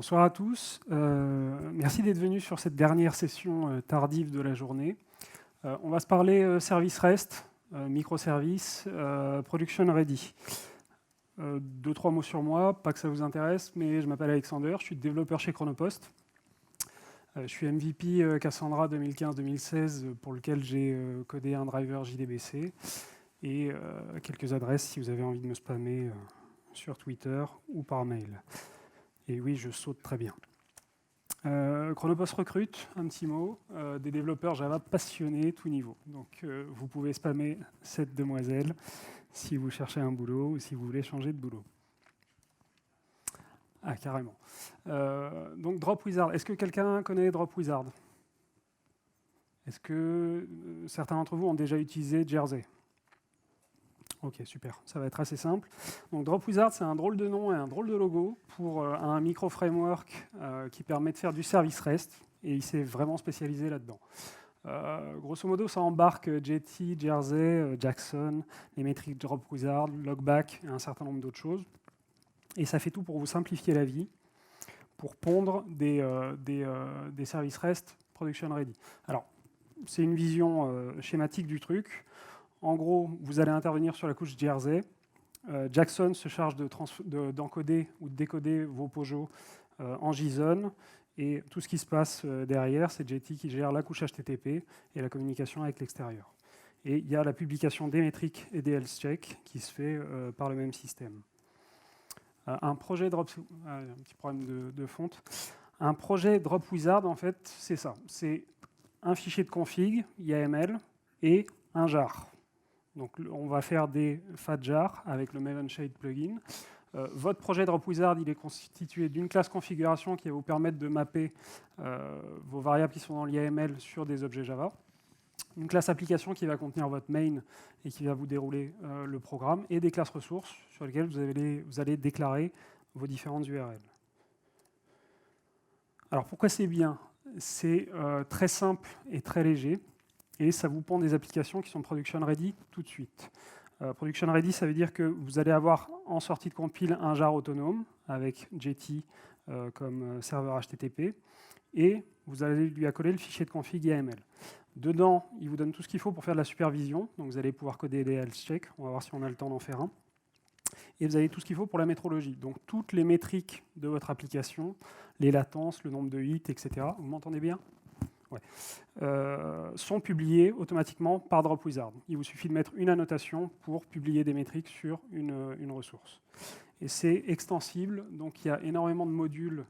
Bonsoir à tous. Merci d'être venus sur cette dernière session tardive de la journée. On va se parler service REST, microservices, production ready. Deux, trois mots sur moi, pas que ça vous intéresse, mais je m'appelle Alexander, je suis développeur chez Chronopost. Je suis MVP Cassandra 2015-2016 pour lequel j'ai codé un driver JDBC et quelques adresses si vous avez envie de me spammer sur Twitter ou par mail. Et oui, je saute très bien. Chronopost recrute, un petit mot, des développeurs Java passionnés, tout niveau. Donc vous pouvez spammer cette demoiselle si vous cherchez un boulot ou si vous voulez changer de boulot. Ah, carrément. Donc Dropwizard, est-ce que quelqu'un connaît Dropwizard? Est-ce que certains d'entre vous ont déjà utilisé Jersey? Ok, super, ça va être assez simple. Donc Dropwizard, c'est un drôle de nom et un drôle de logo pour un micro-framework qui permet de faire du service REST, et il s'est vraiment spécialisé là-dedans. Grosso modo, ça embarque Jetty, Jersey, Jackson, les métriques Dropwizard, Logback et un certain nombre d'autres choses. Et ça fait tout pour vous simplifier la vie, pour pondre des services REST production ready. Alors, c'est une vision schématique du truc. En gros, vous allez intervenir sur la couche Jersey. Jackson se charge d'encoder ou de décoder vos POJO en JSON. Et tout ce qui se passe derrière, c'est Jetty qui gère la couche HTTP et la communication avec l'extérieur. Et il y a la publication des métriques et des health checks qui se fait par le même système. Un projet un petit problème de fonte. Un projet Dropwizard, en fait, c'est ça. C'est un fichier de config, YAML, et un jar. Donc, on va faire des fat jars avec le Maven Shade plugin. Votre projet Dropwizard, il est constitué d'une classe configuration qui va vous permettre de mapper vos variables qui sont dans l'YAML sur des objets Java. Une classe application qui va contenir votre main et qui va vous dérouler le programme. Et des classes ressources sur lesquelles vous allez déclarer vos différentes URL. Alors, pourquoi c'est bien? C'est très simple et très léger. Et ça vous pond des applications qui sont production ready tout de suite. Production ready, ça veut dire que vous allez avoir en sortie de compile un jar autonome avec Jetty comme serveur HTTP et vous allez lui accoler le fichier de config YAML. Dedans, il vous donne tout ce qu'il faut pour faire de la supervision. Donc vous allez pouvoir coder des health checks. On va voir si on a le temps d'en faire un. Et vous avez tout ce qu'il faut pour la métrologie. Donc toutes les métriques de votre application, les latences, le nombre de hits, etc. Vous m'entendez bien? Ouais. Sont publiés automatiquement par Dropwizard. Il vous suffit de mettre une annotation pour publier des métriques sur une ressource. Et c'est extensible, donc il y a énormément de modules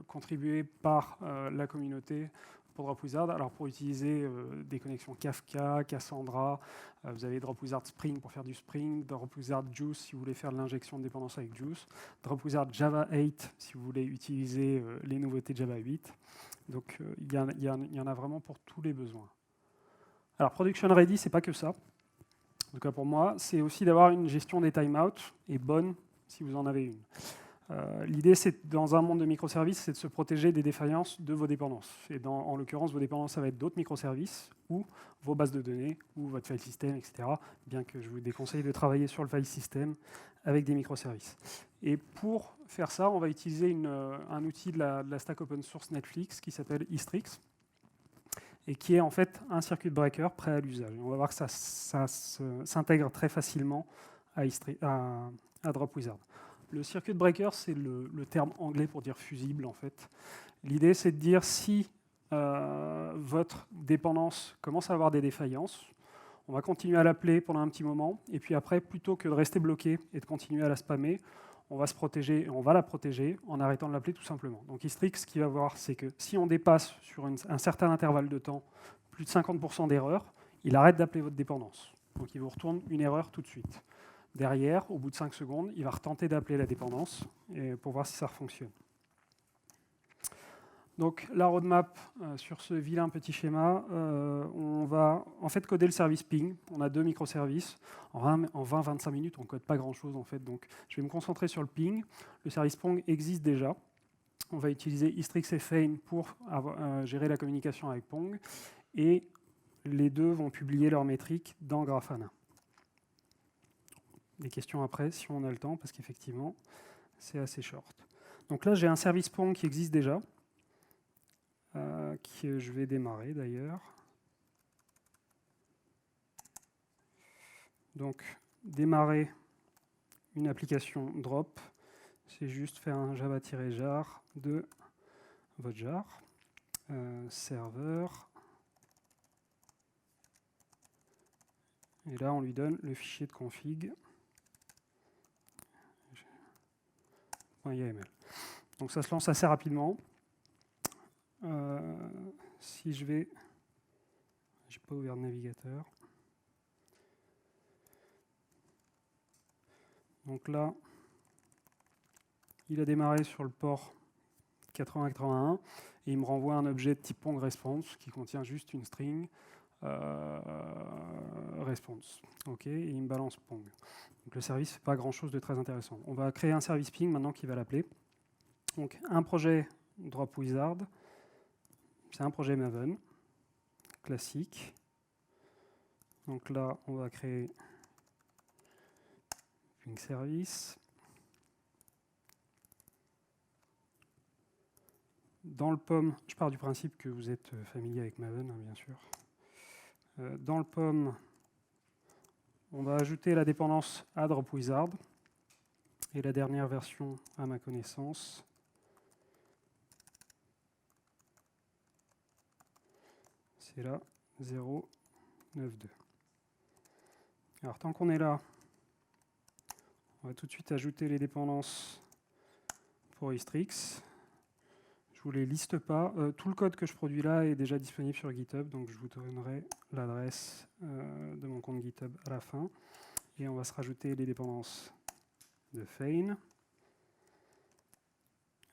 contribués par la communauté pour Dropwizard. Alors pour utiliser des connexions Kafka, Cassandra, vous avez Dropwizard Spring pour faire du Spring, Dropwizard Juice si vous voulez faire de l'injection de dépendance avec Juice, Dropwizard Java 8 si vous voulez utiliser les nouveautés de Java 8. Donc il y en a vraiment pour tous les besoins. Alors production ready, c'est pas que ça. En tout cas pour moi, c'est aussi d'avoir une gestion des timeouts et bonne si vous en avez une. L'idée, c'est dans un monde de microservices, c'est de se protéger des défaillances de vos dépendances. Et en l'occurrence, vos dépendances, ça va être d'autres microservices ou vos bases de données ou votre file system, etc. Bien que je vous déconseille de travailler sur le file system avec des microservices. Et pour faire ça, on va utiliser un outil de la stack open source Netflix qui s'appelle Istrix et qui est en fait un circuit breaker prêt à l'usage. On va voir que ça s'intègre très facilement à Dropwizard. Le circuit breaker, c'est le terme anglais pour dire fusible, en fait. L'idée, c'est de dire si votre dépendance commence à avoir des défaillances, on va continuer à l'appeler pendant un petit moment, et puis après, plutôt que de rester bloqué et de continuer à la spammer, on va se protéger, on va la protéger en arrêtant de l'appeler tout simplement. Donc Istrix, ce qu'il va voir, c'est que si on dépasse sur un certain intervalle de temps plus de 50% d'erreurs, il arrête d'appeler votre dépendance. Donc il vous retourne une erreur tout de suite. Derrière, au bout de 5 secondes, il va retenter d'appeler la dépendance pour voir si ça fonctionne. Donc la roadmap sur ce vilain petit schéma, on va en fait coder le service ping. On a 2 microservices. En 20-25 minutes, on ne code pas grand-chose en fait. Donc je vais me concentrer sur le ping. Le service ping existe déjà. On va utiliser Istrix et Feign pour gérer la communication avec Pong. Et les deux vont publier leurs métriques dans Grafana. Des questions après, si on a le temps, parce qu'effectivement, c'est assez short. Donc là, j'ai un service Pong qui existe déjà, que je vais démarrer d'ailleurs. Donc, démarrer une application drop, c'est juste faire un java-jar de votre jar, serveur, et là on lui donne le fichier de config .yml. Donc ça se lance assez rapidement. Si je vais, j'ai pas ouvert de navigateur. Donc là, il a démarré sur le port 8081 et il me renvoie un objet de type Pong response qui contient juste une string response. OK, et il me balance Pong. Donc le service n'est pas grand-chose de très intéressant. On va créer un service ping maintenant qui va l'appeler. Donc un projet Drop Wizard, c'est un projet Maven classique. Donc là, on va créer ping service. Dans le POM, je pars du principe que vous êtes familier avec Maven, hein, bien sûr. Dans le POM, on va ajouter la dépendance à Drop Wizard et la dernière version à ma connaissance. C'est là 0.9.2. Alors tant qu'on est là, on va tout de suite ajouter les dépendances pour Histrix. Je ne vous les liste pas. Tout le code que je produis là est déjà disponible sur GitHub, donc je vous donnerai l'adresse de mon compte GitHub à la fin. Et on va se rajouter les dépendances de Fein.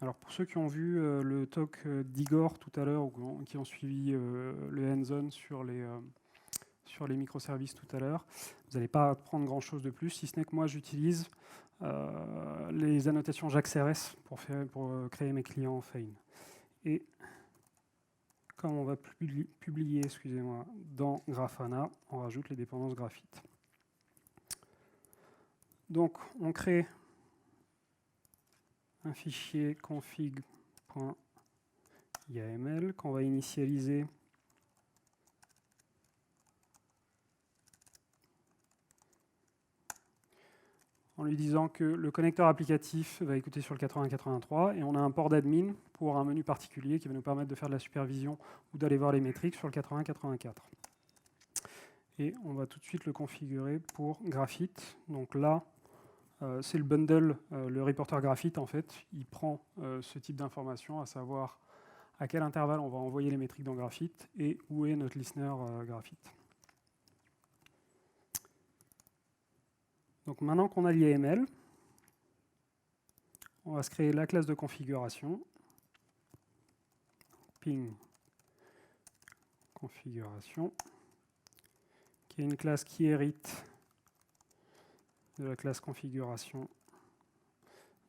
Alors pour ceux qui ont vu le talk d'Igor tout à l'heure, ou qui ont suivi le hands-on sur les microservices tout à l'heure, vous n'allez pas apprendre grand-chose de plus, si ce n'est que moi j'utilise les annotations JAX-RS pour créer mes clients en Fein. Et comme on va publier dans Grafana, on rajoute les dépendances Graphite. Donc on crée un fichier config.yml qu'on va initialiser en lui disant que le connecteur applicatif va écouter sur le 8083 et on a un port d'admin pour un menu particulier qui va nous permettre de faire de la supervision ou d'aller voir les métriques sur le 8084. Et on va tout de suite le configurer pour Graphite. Donc là, c'est le bundle, le reporter Graphite en fait, il prend ce type d'informations, à savoir à quel intervalle on va envoyer les métriques dans Graphite et où est notre listener Graphite. Donc maintenant qu'on a l'IAML, on va se créer la classe de configuration, ping configuration, qui est une classe qui hérite de la classe configuration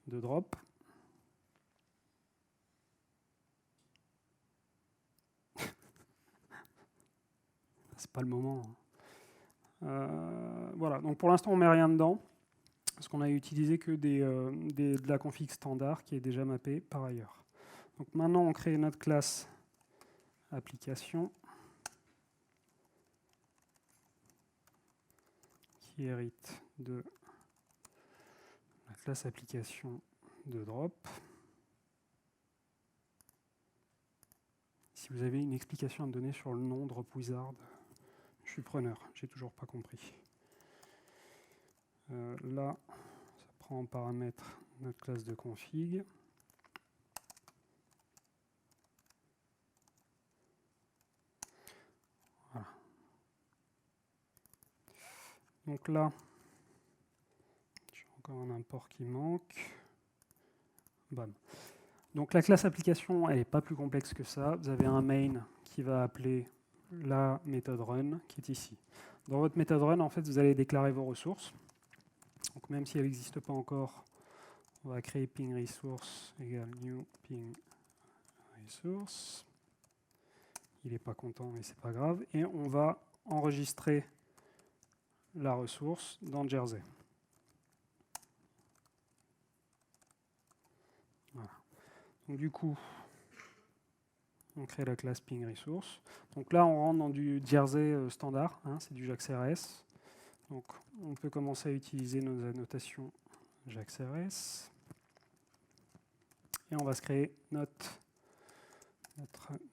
de drop. C'est pas le moment. Voilà, donc pour l'instant on met rien dedans, parce qu'on a utilisé que de la config standard qui est déjà mappée par ailleurs. Donc maintenant on crée notre classe application qui hérite de la classe application de drop. Si vous avez une explication à me donner sur le nom Drop Wizard, je suis preneur, j'ai toujours pas compris. Là, ça prend en paramètre notre classe de config. Voilà. Donc là, j'ai encore un import qui manque. Bam. Donc la classe application, elle n'est pas plus complexe que ça. Vous avez un main qui va appeler la méthode run qui est ici. Dans votre méthode run, en fait, vous allez déclarer vos ressources. Donc même si elle n'existe pas encore, on va créer ping resource égale new ping resource. Il n'est pas content, mais c'est pas grave. Et on va enregistrer la ressource dans Jersey. Voilà. Donc, du coup, on crée la classe ping resource. Donc là, on rentre dans du Jersey standard, hein, c'est du JAX-RS. Donc on peut commencer à utiliser nos annotations JAX-RS. Et on va se créer notre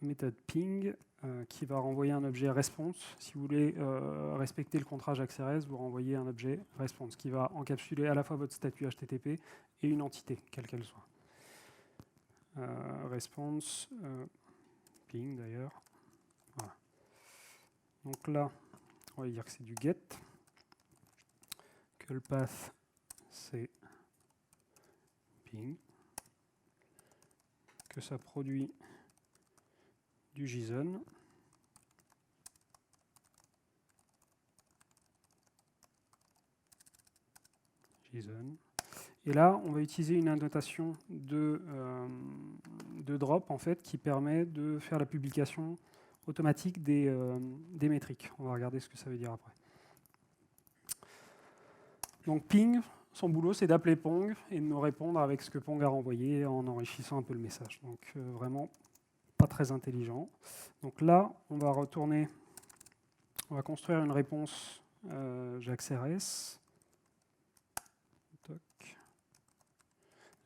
méthode ping qui va renvoyer un objet response. Si vous voulez respecter le contrat JAX-RS, vous renvoyez un objet response qui va encapsuler à la fois votre statut HTTP et une entité, quelle qu'elle soit. Response ping d'ailleurs. Voilà. Donc là, on va dire que c'est du get, que le path c'est ping, que ça produit du JSON. Et là, on va utiliser une annotation de drop en fait, qui permet de faire la publication automatique des métriques. On va regarder ce que ça veut dire après. Donc ping, son boulot, c'est d'appeler Pong et de nous répondre avec ce que Pong a renvoyé en enrichissant un peu le message. Donc vraiment pas très intelligent. Donc là, on va construire une réponse JAX-RS.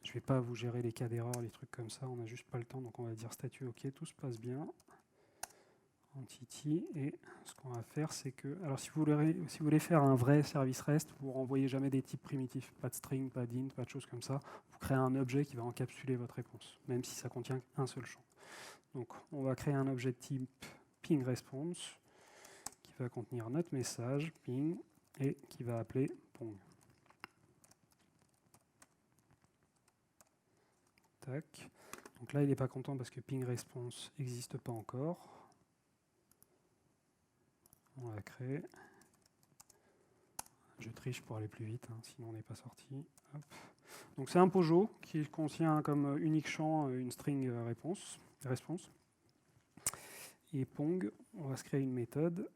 Je ne vais pas vous gérer les cas d'erreur, les trucs comme ça, on n'a juste pas le temps, donc on va dire statut OK, tout se passe bien. Entity, et ce qu'on va faire, c'est que, alors si vous voulez faire un vrai service REST, vous ne renvoyez jamais des types primitifs, pas de string, pas d'int, pas de choses comme ça, vous créez un objet qui va encapsuler votre réponse, même si ça contient un seul champ. Donc on va créer un objet de type ping response, qui va contenir notre message, ping, et qui va appeler Pong. Tac. Donc là, il n'est pas content parce que ping response n'existe pas encore. On va créer. Je triche pour aller plus vite, hein, sinon on n'est pas sorti. Hop. Donc c'est un POJO qui contient comme unique champ une string response. Et Pong, on va se créer une méthode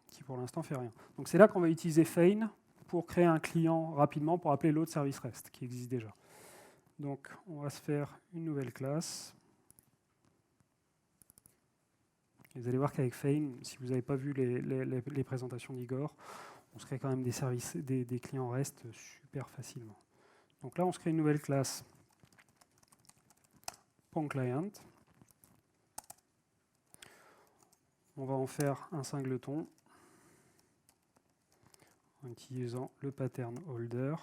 qui pour l'instant fait rien. Donc c'est là qu'on va utiliser feign pour créer un client rapidement pour appeler l'autre service REST qui existe déjà. Donc on va se faire une nouvelle classe. Et vous allez voir qu'avec feign, si vous n'avez pas vu les présentations d'Igor, on se crée quand même des services, des clients REST super facilement. Donc là, on se crée une nouvelle classe Pong Client. On va en faire un singleton en utilisant le pattern holder.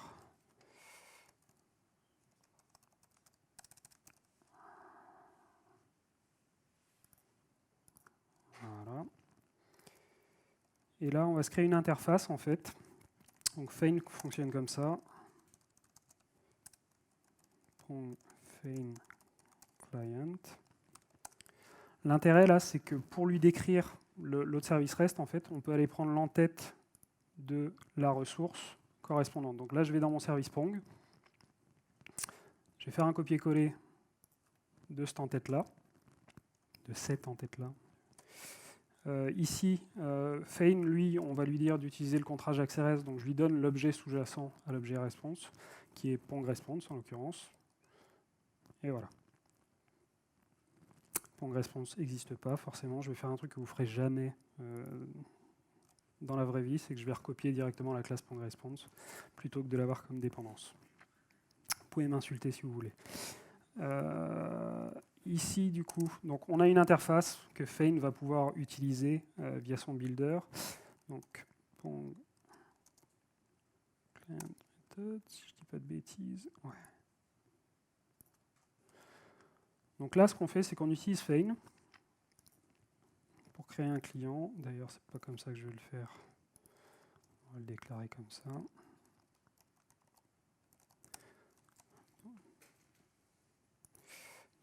Voilà. Et là, on va se créer une interface en fait. Donc feign fonctionne comme ça. Pong feign client. L'intérêt là, c'est que pour lui décrire l'autre service REST, en fait, on peut aller prendre l'entête de la ressource correspondante. Donc là, je vais dans mon service Pong. Je vais faire un copier-coller de cette entête-là, de cette entête-là. Ici, feign, lui, on va lui dire d'utiliser le contrat JAX-RS, donc je lui donne l'objet sous-jacent à l'objet response, qui est Pong response en l'occurrence. Et voilà. Pong response n'existe pas, forcément. Je vais faire un truc que vous ne ferez jamais dans la vraie vie, c'est que je vais recopier directement la classe Pong response, plutôt que de l'avoir comme dépendance. Vous pouvez m'insulter si vous voulez. Ici, du coup, donc on a une interface que feign va pouvoir utiliser via son builder. Donc, Pong client method, si je ne dis pas de bêtises. Ouais. Donc là, ce qu'on fait, c'est qu'on utilise feign pour créer un client. D'ailleurs, c'est pas comme ça que je vais le faire. On va le déclarer comme ça.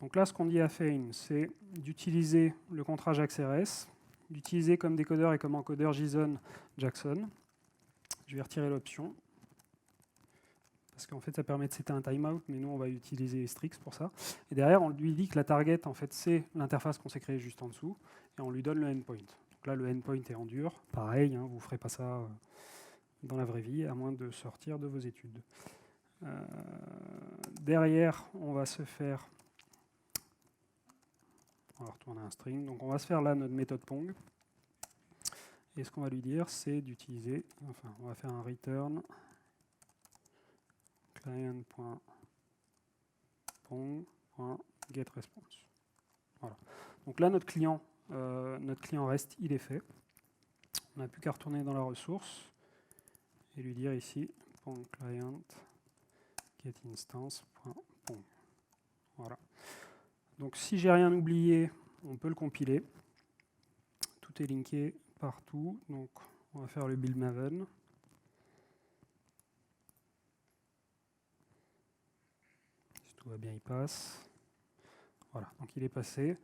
Donc là, ce qu'on dit à feign, c'est d'utiliser le contrat JAX-RS, d'utiliser comme décodeur et comme encodeur JSON Jackson. Je vais retirer l'option, parce qu'en fait, ça permet de setter un timeout, mais nous, on va utiliser Strix pour ça. Et derrière, on lui dit que la target, en fait, c'est l'interface qu'on s'est créée juste en dessous, et on lui donne le endpoint. Donc là, le endpoint est en dur. Pareil, hein, vous ne ferez pas ça dans la vraie vie, à moins de sortir de vos études. derrière, on va se faire... On va retourner un string. Donc on va se faire là notre méthode Pong. Et ce qu'on va lui dire, c'est d'utiliser... Enfin, on va faire un return client.pong.getResponse. Voilà. Donc là, notre client REST, il est fait. On n'a plus qu'à retourner dans la ressource et lui dire ici .client getInstance.pong. Voilà. Donc si j'ai rien oublié, on peut le compiler. Tout est linké partout. Donc on va faire le build Maven. Si tout va bien, il passe. Voilà, donc il est passé.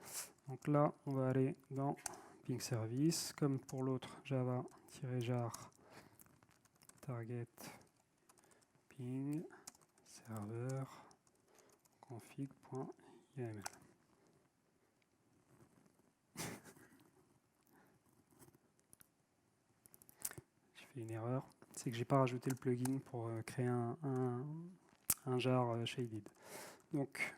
Donc là, on va aller dans ping service, comme pour l'autre java-jar target ping serveur config.yml. J'ai fait une erreur, c'est que j'ai pas rajouté le plugin pour créer un jar shaded. Donc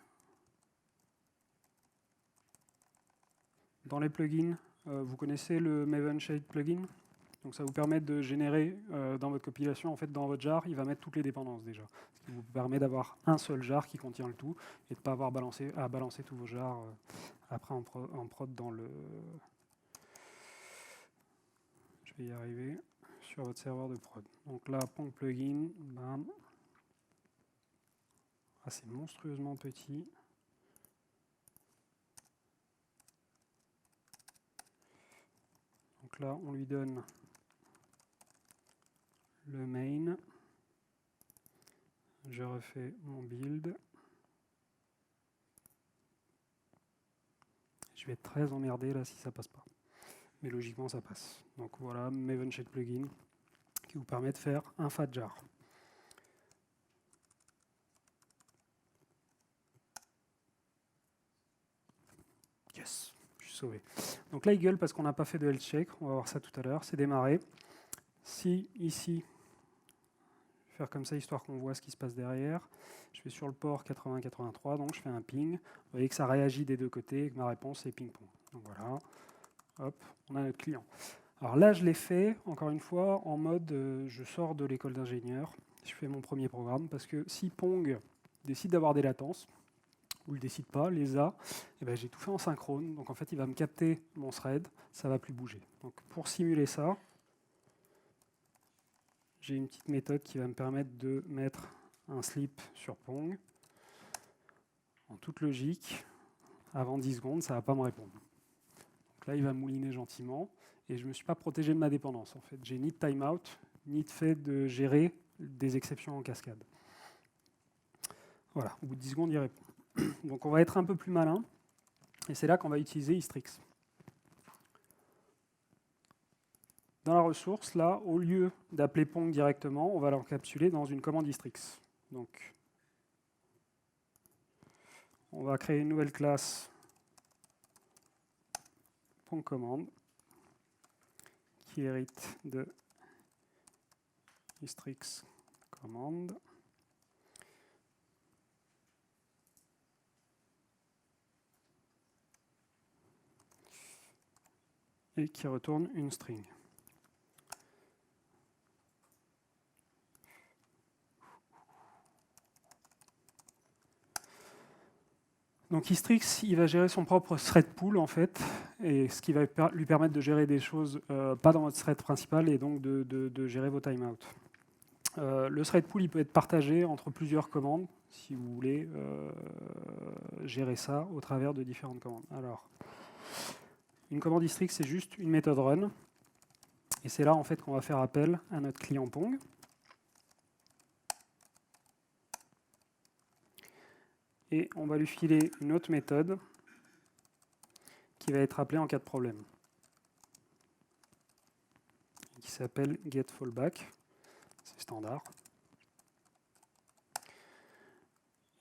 dans les plugins, vous connaissez le Maven Shade plugin. Donc ça vous permet de générer dans votre compilation, en fait, dans votre jar, il va mettre toutes les dépendances déjà. Ce qui vous permet d'avoir un seul jar qui contient le tout et de ne pas avoir à balancer tous vos jars après en prod dans le... Je vais y arriver sur votre serveur de prod. Donc là, Pong plugin, bam. Ah, c'est monstrueusement petit. Donc là, on lui donne le main. Je refais mon build. Je vais être très emmerdé là si ça passe pas. Mais logiquement, ça passe. Donc voilà, Maven Shade plugin qui vous permet de faire un fat jar. Yes, je suis sauvé. Donc là, il gueule parce qu'on n'a pas fait de health check. On va voir ça tout à l'heure. C'est démarré. Si ici, je vais faire comme ça histoire qu'on voit ce qui se passe derrière. Je vais sur le port 80-83, donc je fais un ping. Vous voyez que ça réagit des deux côtés et que ma réponse est ping-pong. Donc voilà, hop, on a notre client. Alors là, je l'ai fait, encore une fois, en mode je sors de l'école d'ingénieur. Je fais mon premier programme parce que si Pong décide d'avoir des latences, ou le décide pas, les a, et ben j'ai tout fait en synchrone. Donc en fait, il va me capter mon thread, ça va plus bouger. Donc pour simuler ça, j'ai une petite méthode qui va me permettre de mettre un sleep sur Pong. En toute logique, avant 10 secondes, ça ne va pas me répondre. Donc là, il va mouliner gentiment, et je ne me suis pas protégé de ma dépendance. En fait, j'ai ni de timeout, ni de fait de gérer des exceptions en cascade. Voilà, au bout de 10 secondes, il répond. Donc on va être un peu plus malin, et c'est là qu'on va utiliser Histrix. Dans la ressource, là, au lieu d'appeler Pong directement, on va l'encapsuler dans une commande Histrix. Donc, on va créer une nouvelle classe Pong commande qui hérite de Histrix commande. Et qui retourne une string. Donc Histrix, il va gérer son propre thread pool en fait, et ce qui va lui permettre de gérer des choses pas dans votre thread principal et donc de gérer vos timeouts. Le thread pool, il peut être partagé entre plusieurs commandes si vous voulez gérer ça au travers de différentes commandes. Alors, une commande Histrix, c'est juste une méthode run, et c'est là en fait qu'on va faire appel à notre client Pong. Et on va lui filer une autre méthode qui va être appelée en cas de problème, qui s'appelle getFallback. C'est standard.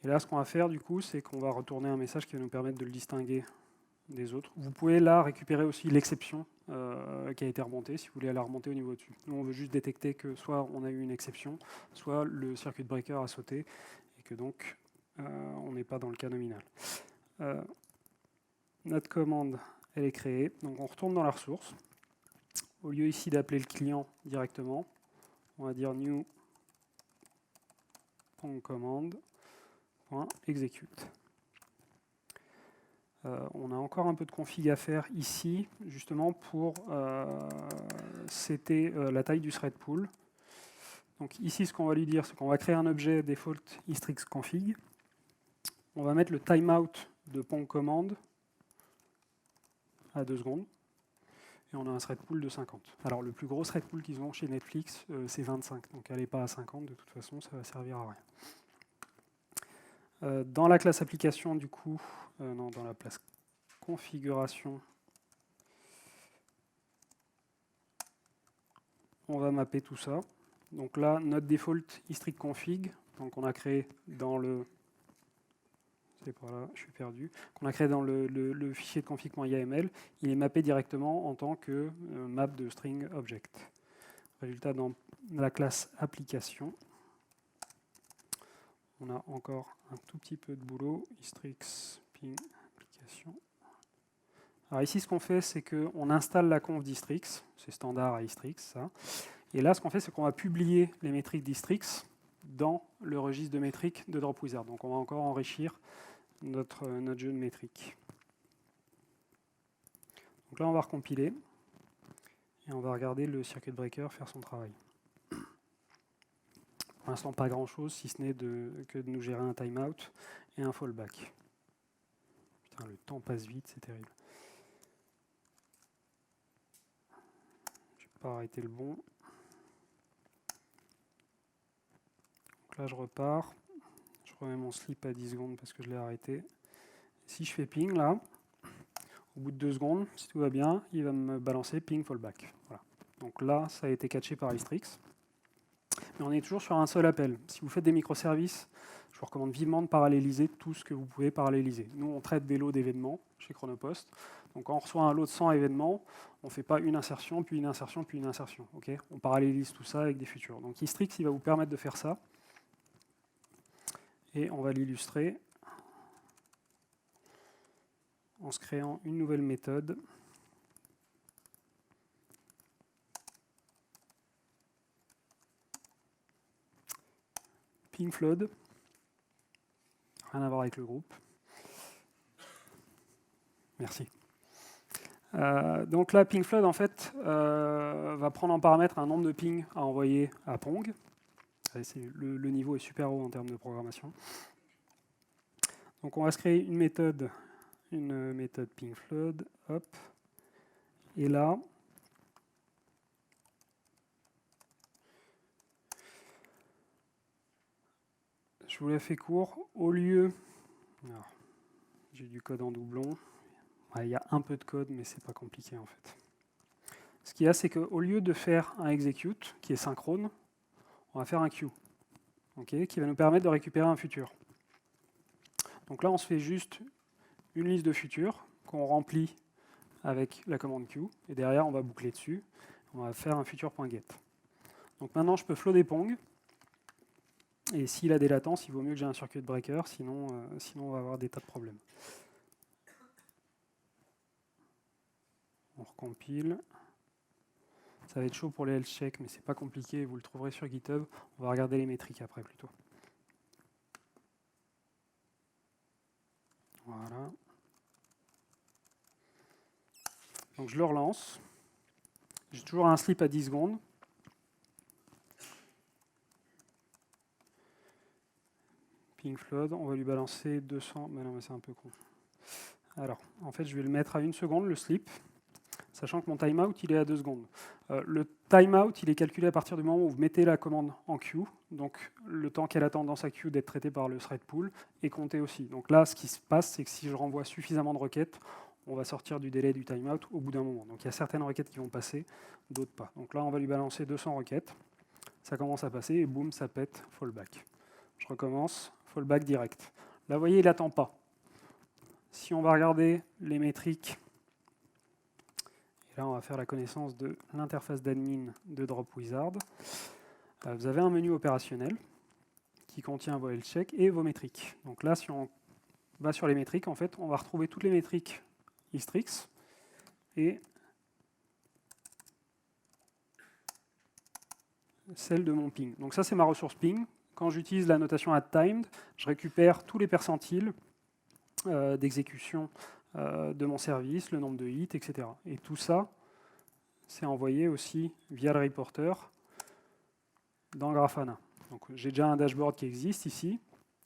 Et là, ce qu'on va faire, du coup, c'est qu'on va retourner un message qui va nous permettre de le distinguer des autres. Vous pouvez là récupérer aussi l'exception qui a été remontée, si vous voulez la remonter au niveau dessus. Nous, on veut juste détecter que soit on a eu une exception, soit le circuit breaker a sauté, et que donc on n'est pas dans le cas nominal. Notre commande, elle est créée. Donc on retourne dans la ressource. Au lieu ici d'appeler le client directement, on va dire new .command.execute. On a encore un peu de config à faire ici, justement pour setter la taille du thread pool. Donc ici, ce qu'on va lui dire, c'est qu'on va créer un objet default istrix_config. On va mettre le timeout de .command à 2 secondes. Et on a un thread pool de 50. Alors le plus gros thread pool qu'ils ont chez Netflix, c'est 25. Donc elle n'est pas à 50, de toute façon, ça va servir à rien. Dans la classe application, du coup, non, dans la place configuration, on va mapper tout ça. Donc là, notre default istrix_config, donc on a créé dans le... C'est par là, je suis perdu. Qu'on a créé dans le fichier de config.yaml, il est mappé directement en tant que map de string object. Résultat, dans la classe application, on a encore un tout petit peu de boulot. Istrix ping application. Alors ici, ce qu'on fait, c'est qu'on installe la conf d'Istrix. C'est standard à Istrix, ça. Et là, ce qu'on fait, c'est qu'on va publier les métriques d'Istrix dans le registre de métriques de DropWizard. Donc on va encore enrichir notre jeu de métriques. Donc là, on va recompiler. Et on va regarder le circuit breaker faire son travail. Pour l'instant, pas grand-chose, si ce n'est que de nous gérer un timeout et un fallback. Putain, le temps passe vite, c'est terrible. Je vais pas arrêter le bon. Donc là, je repars. Je remets mon slip à 10 secondes parce que je l'ai arrêté. Si je fais ping, là, au bout de 2 secondes, si tout va bien, il va me balancer ping fallback. Voilà. Donc là, ça a été catché par Istrix. Mais on est toujours sur un seul appel. Si vous faites des microservices, je vous recommande vivement de paralléliser tout ce que vous pouvez paralléliser. Nous, on traite des lots d'événements chez Chronopost. Donc quand on reçoit un lot de 100 événements, on ne fait pas une insertion, puis une insertion, puis une insertion. Okay, on parallélise tout ça avec des futurs. Donc Istrix, il va vous permettre de faire ça. Et on va l'illustrer en se créant une nouvelle méthode. PingFlood. Rien à voir avec le groupe. Merci. Donc là, PingFlood, en fait, va prendre en paramètre un nombre de pings à envoyer à Pong. Le niveau est super haut en termes de programmation. Donc on va se créer une méthode PingFlood. Hop. Et là, je vous la fais court. Au lieu... J'ai du code en doublon. Il y a un peu de code, mais c'est pas compliqué en fait. Ce qu'il y a, c'est qu'au lieu de faire un execute, qui est synchrone, on va faire un queue, okay, qui va nous permettre de récupérer un futur. Donc là, on se fait juste une liste de futurs qu'on remplit avec la commande queue, et derrière, on va boucler dessus. On va faire un futur.get. Donc maintenant, je peux floater Pong, et s'il a des latences, il vaut mieux que j'ai un circuit breaker, sinon on va avoir des tas de problèmes. On recompile. Ça va être chaud pour les health checks, mais c'est pas compliqué, vous le trouverez sur GitHub. On va regarder les métriques après plutôt. Voilà. Donc je le relance. J'ai toujours un slip à 10 secondes. PingFlood, on va lui balancer 200. Mais non, mais c'est un peu con. Alors, en fait, je vais le mettre à 1 seconde, le slip, sachant que mon timeout, il est à 2 secondes. Le timeout, il est calculé à partir du moment où vous mettez la commande en queue, donc le temps qu'elle attend dans sa queue d'être traitée par le thread pool est compté aussi. Donc là, ce qui se passe, c'est que si je renvoie suffisamment de requêtes, on va sortir du délai du timeout au bout d'un moment. Donc il y a certaines requêtes qui vont passer, d'autres pas. Donc là, on va lui balancer 200 requêtes. Ça commence à passer et boum, ça pète, fallback. Je recommence, fallback direct. Là, vous voyez, il n'attend pas. Si on va regarder les métriques, et là, on va faire la connaissance de l'interface d'admin de DropWizard. Vous avez un menu opérationnel qui contient vos health checks et vos métriques. Donc là, si on va sur les métriques, en fait, on va retrouver toutes les métriques Hystrix et celle de mon ping. Donc ça, c'est ma ressource ping. Quand j'utilise la notation addTimed, je récupère tous les percentiles d'exécution de mon service, le nombre de hits, etc. Et tout ça, c'est envoyé aussi via le reporter dans Grafana. Donc j'ai déjà un dashboard qui existe ici,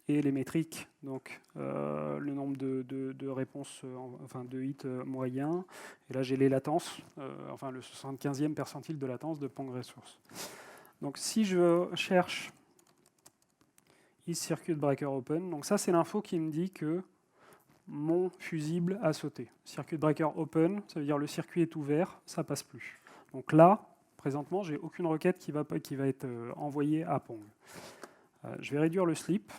et les métriques, donc le nombre de réponses, enfin de hits moyens, et là j'ai les latences, enfin le 75e percentile de latence de Pong Resource. Donc si je cherche isCircuitBreakerOpen, donc ça c'est l'info qui me dit que mon fusible a sauté. Circuit breaker open, ça veut dire le circuit est ouvert, ça passe plus. Donc là, présentement, j'ai aucune requête qui va être envoyée à Pong. Je vais réduire le sleep.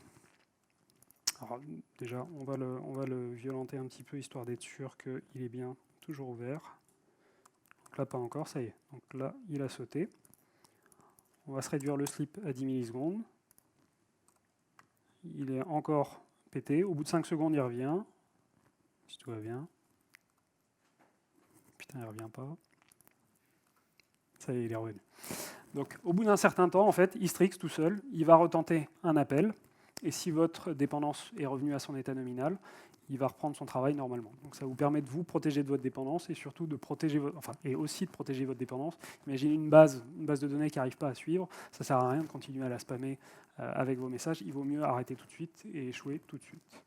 Alors, déjà, on va le violenter un petit peu, histoire d'être sûr qu'il est bien toujours ouvert. Donc là, pas encore, ça y est. Donc là, il a sauté. On va se réduire le sleep à 10 millisecondes. Il est encore pété. Au bout de 5 secondes, il revient. Si tout va bien. Putain, il ne revient pas. Ça y est, il est revenu. Donc, au bout d'un certain temps, en fait, Hystrix tout seul, il va retenter un appel. Et si votre dépendance est revenue à son état nominal, il va reprendre son travail normalement. Donc, ça vous permet de vous protéger de votre dépendance et surtout de protéger et aussi de protéger votre dépendance. Imaginez une base de données qui n'arrive pas à suivre. Ça ne sert à rien de continuer à la spammer avec vos messages. Il vaut mieux arrêter tout de suite et échouer tout de suite.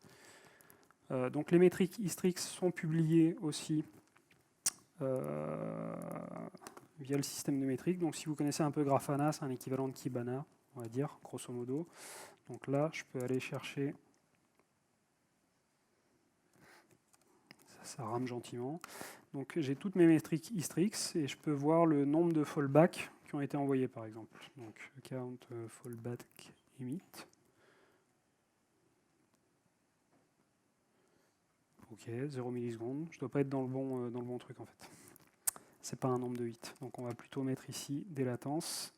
Donc, les métriques Hystrix sont publiées aussi via le système de métriques. Donc si vous connaissez un peu Grafana, c'est un équivalent de Kibana, on va dire, grosso modo. Donc là, je peux aller chercher... Ça rame gentiment. Donc j'ai toutes mes métriques Hystrix et je peux voir le nombre de fallbacks qui ont été envoyés, par exemple. Donc count fallback emit. Ok, 0 millisecondes. Je ne dois pas être dans le bon truc, en fait. C'est pas un nombre de 8. Donc on va plutôt mettre ici des latences.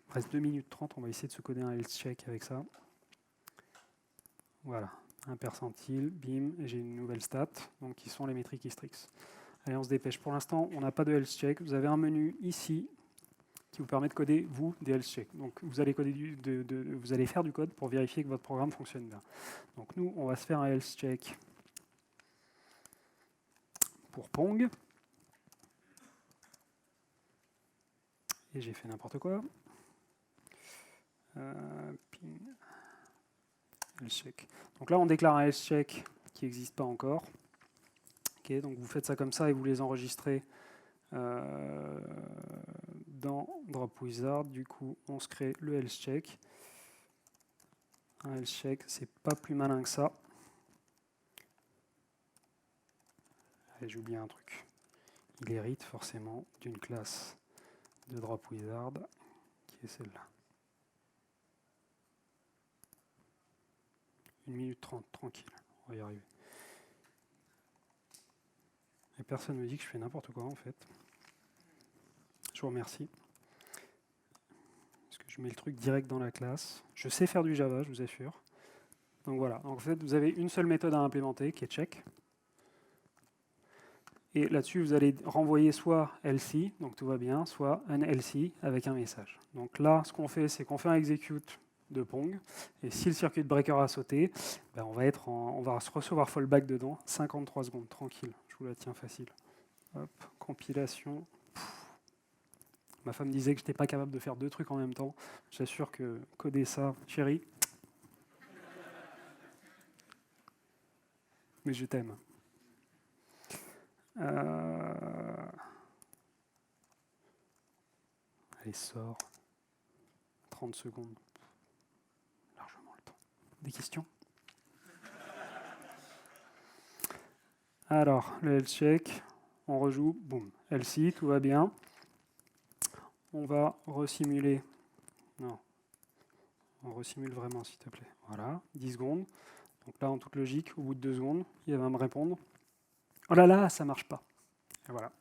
Il reste 2 minutes 30, on va essayer de se coder un health check avec ça. Voilà, un percentile, bim, et j'ai une nouvelle stat, donc qui sont les métriques Hystrix. Allez, on se dépêche. Pour l'instant, on n'a pas de health check. Vous avez un menu ici qui vous permet de coder, vous, des health checks. Donc vous allez, vous allez faire du code pour vérifier que votre programme fonctionne bien. Donc nous, on va se faire un health check pour Pong. Et j'ai fait n'importe quoi. Ping. Health check. Donc là, on déclare un health check qui n'existe pas encore. Okay, donc vous faites ça comme ça et vous les enregistrez dans DropWizard. Du coup, on se crée le health check. Un health check, c'est pas plus malin que ça. J'ai oublié un truc. Il hérite forcément d'une classe de DropWizard qui est celle-là. 1 minute 30, tranquille, on va y arriver. Et personne ne me dit que je fais n'importe quoi en fait. Je vous remercie. Parce que je mets le truc direct dans la classe. Je sais faire du Java, je vous assure. Donc voilà, en fait vous avez une seule méthode à implémenter qui est check. Et là-dessus, vous allez renvoyer soit LC, donc tout va bien, soit un LC avec un message. Donc là, ce qu'on fait, c'est qu'on fait un execute de Pong. Et si le circuit breaker a sauté, ben on va recevoir fallback dedans, 53 secondes, tranquille. Je vous la tiens facile. Hop, compilation. Ma femme disait que je n'étais pas capable de faire 2 trucs en même temps. J'assure que coder ça, chérie. Mais je t'aime. Allez, sors. 30 secondes. Largement le temps. Des questions? Alors, le health check, on rejoue, boum, LC, tout va bien. On va resimuler. Non, on resimule vraiment, s'il te plaît. Voilà, 10 secondes. Donc là, en toute logique, au bout de 2 secondes, il va me répondre. Oh là là, ça marche pas. Voilà.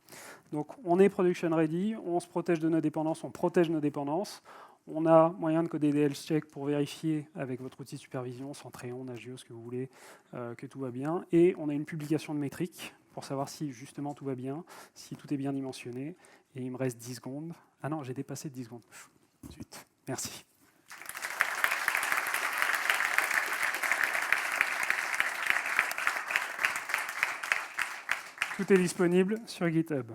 Donc, on est production ready, on se protège de nos dépendances, on protège nos dépendances. On a moyen de coder des health checks pour vérifier avec votre outil de supervision, Centreon, Nagios, ce que vous voulez, que tout va bien. Et on a une publication de métriques pour savoir si justement tout va bien, si tout est bien dimensionné. Et il me reste 10 secondes. Ah non, j'ai dépassé de 10 secondes. Zut. Merci. Tout est disponible sur GitHub.